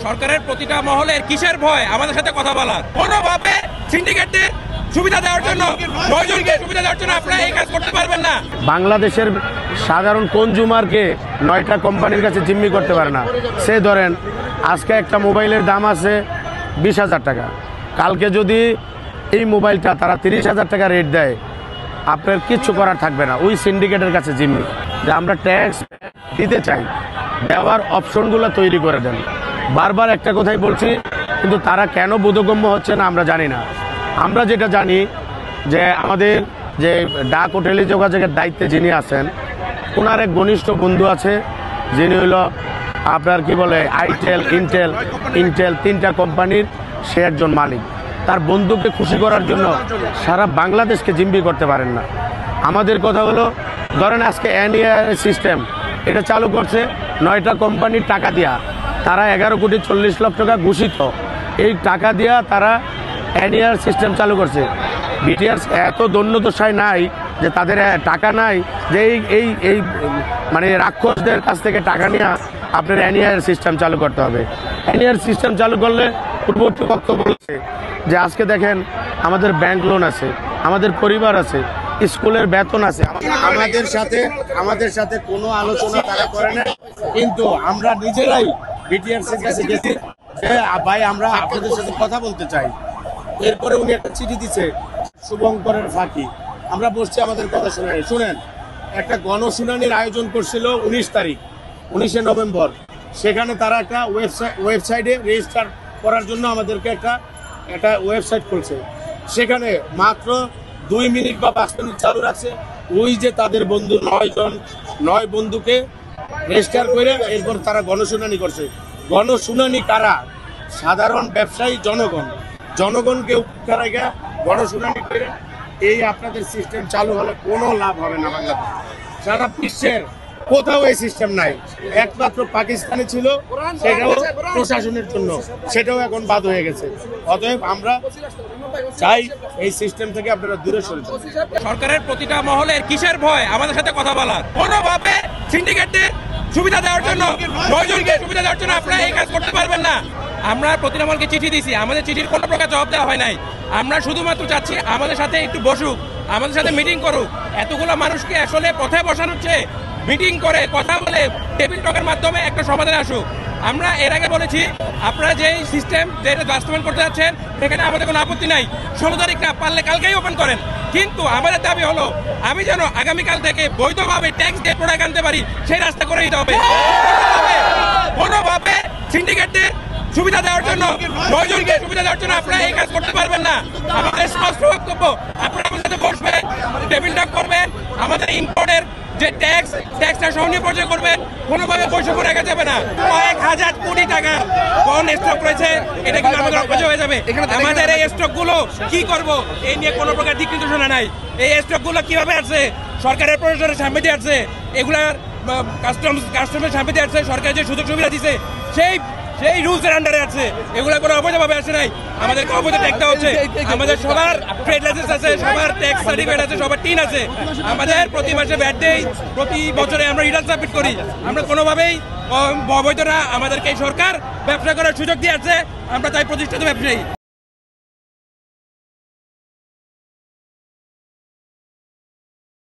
সরকারের প্রতিটা মহলের কিসের ভয় আমাদের সাথে কথা বলার? কোনোভাবে সিন্ডিকেটদের সুবিধা দেওয়ার জন্য, নয়জনকে সুবিধা দেওয়ার জন্য আপনারা এই কাজ করতে পারবেন না। বাংলাদেশের সাধারণ কনজুমারকে 9টা কোম্পানির কাছে জিম্মি করতে পারে না। সে ধরেন আজকে একটা মোবাইলের দাম আছে 20,000 টাকা, কালকে যদি এই মোবাইলটা তারা 30,000 টাকা রেট দেয়, আপনার কিচ্ছু করার থাকবে না। ওই সিন্ডিকেটের কাছে জিম্মি যে আমরা ট্যাক্স দিতে চাই, দেওয়ার অপশনগুলো তৈরি করে দেন। বারবার একটা কথাই বলছি, কিন্তু তারা কেন বোধগম্য হচ্ছে না আমরা জানি না। আমরা যেটা জানি যে আমাদের যে ডাক ও টেলি যোগাযোগের দায়িত্বে যিনি আছেন, ওনার এক ঘনিষ্ঠ বন্ধু আছে, যিনি হলো আপনার কি বলে আইটেল, ইন্টেল 3টা কোম্পানির সে একজন মালিক। তার বন্ধুকে খুশি করার জন্য সারা বাংলাদেশকে জিম্মি করতে পারেন না। আমাদের কথা হলো, ধরেন আজকে এনইআর সিস্টেম এটা চালু করছে 9টা কোম্পানির টাকা দিয়া, তারা 11,40,00,000 টাকা ঘোষিত। এই টাকা দিয়া তারা এনইআর সিস্টেম চালু করছে। বিটিআর এত দন্যদশায় নাই যে তাদের টাকা নাই যে এই এই মানে রাক্ষসদের কাছ থেকে টাকা নিয়ে আপনার এনইআর সিস্টেম চালু করতে হবে। এনইআর সিস্টেম চালু করলে পূর্ববর্তী পক্ষ বলছে যে আজকে দেখেন আমাদের ব্যাংক লোন আছে, আমাদের পরিবার আছে, স্কুলের বেতন আছে। আমাদের সাথে কোনো আলোচনা তারা করে না, কিন্তু আমরা নিজেরাই বিটিআরসির কাছে গেছি যে ভাই আমরা আপনাদের সাথে কথা বলতে চাই। এরপরে উনি একটা চিঠি দিচ্ছে শুভঙ্করের ফাঁকি। আমরা বসছি আমাদের কথা শুনেন। একটা গণশুনানির আয়োজন করছিল 19 নভেম্বর। সেখানে তারা একটা ওয়েবসাইটে রেজিস্টার করার জন্য আমাদেরকে একটা ওয়েবসাইট খুলছে। সেখানে মাত্র 2 মিনিট বা 5 মিনিট চালু রাখছে। ওই যে তাদের বন্ধু 9 বন্ধুকে রেজিস্টার করে এরপর তারা গণশুনানি করছে। গণশুনানি কারা? সাধারণ ব্যবসায়ী জনগণকে উপকারে গণশুনানি করে এই আপনাদের সিস্টেম চালু হলে কোনো লাভ হবে না। বাংলাদেশ সারা বিশ্বের কোথাও এই সিস্টেম নাই, একমাত্র পাকিস্তানে ছিল, সেটাও প্রশাসনের জন্য, সেটাও এখন বাদ হয়ে গেছে। অতএব আমরা চাই এই সিস্টেম থেকে আপনারা দূরে সরে যান। সরকারের প্রতিটা মহলের কিসের ভয় আমাদের সাথে কথা বলার? কোনোভাবে সিন্ডিকেটদের সুবিধা দেওয়ার জন্য, নয়জনকে সুবিধা দেওয়ার জন্য আপনারা এই কাজ করতে পারবেন না। আমরা প্রতিটা মহলকে চিঠি দিয়েছি, আমাদের চিঠির কোনো প্রকার জবাব দেওয়া হয় নাই। আমরা শুধুমাত্র চাচ্ছি আমাদের সাথে একটু বসুক, আমাদের সাথে মিটিং করুক। এতগুলো মানুষকে আসলে পথে বসানো হচ্ছে, মিটিং করে কথা বলে টেবিল টকের মাধ্যমে একটা সমাধানে আসুক। আমরা এর আগে বলেছি আপনারা যে সিস্টেম যেটা বাস্তবায়ন করতে যাচ্ছেন সেখানে আমাদের কোনো আপত্তি নাই। 16 তারিখ না পারলে কালকেই ওপেন করেন, কিন্তু আমাদের দাবি হলো আমি যেন আগামীকাল থেকে বৈধভাবে ট্যাক্স দিয়ে প্রোডাক্ট আনতে পারি, সেই রাস্তা করে দিতে হবে। কোনোভাবে সিন্ডিকেটদের সুবিধা দেওয়ার জন্য, নয়জনকে সুবিধা দেওয়ার জন্য আপনারা এই কাজ করতে পারবেন না। আমাদের স্পষ্ট বক্তব্য, আপনারা আমাদের সাথে বসবেন, টেবিল টক করবেন, আমাদের ইম্পোর্টের যে ট্যাক্সটা সহনীয় পর্যায়ে করবেন, কোনোভাবে বৈষম্য রাখা যাবে না। কয়েক হাজার কোটি টাকা কোন স্টক রয়েছে, এটা কিন্তু আমাদের অপচয় হয়ে যাবে। আমাদের এই স্টকগুলো কি করব, এই নিয়ে কোনো প্রকার দিক নির্দেশনা নাই। এই স্টকগুলো কিভাবে আসছে? সরকারের প্রশাসনের সামনে দিয়ে আসছে, এগুলার কাস্টমের সামনে দিয়ে আসছে, সরকার যে সুযোগ সুবিধা দিচ্ছে সেই রুলস এর আন্ডারে আছে, এগুলা কোনো অবৈধভাবে আসে নাই। আমাদেরকে অবৈধ ট্যাক্স দেওয়া হচ্ছে। আমাদের সবার ট্রেড লাইসেন্স আছে, সবার ট্যাক্স সার্টিফিকেট আছে, সবার টিন আছে। আমাদের প্রতি মাসে ব্যাট দেই, প্রতি বছরে আমরা রিটার্ন সাবমিট করি। আমরা কোনোভাবেই অবৈধ না, আমাদেরকে সরকার ব্যবসা করার সুযোগ দিয়ে আছে। আমরা তাই প্রতিষ্ঠিত ব্যবসায়ী।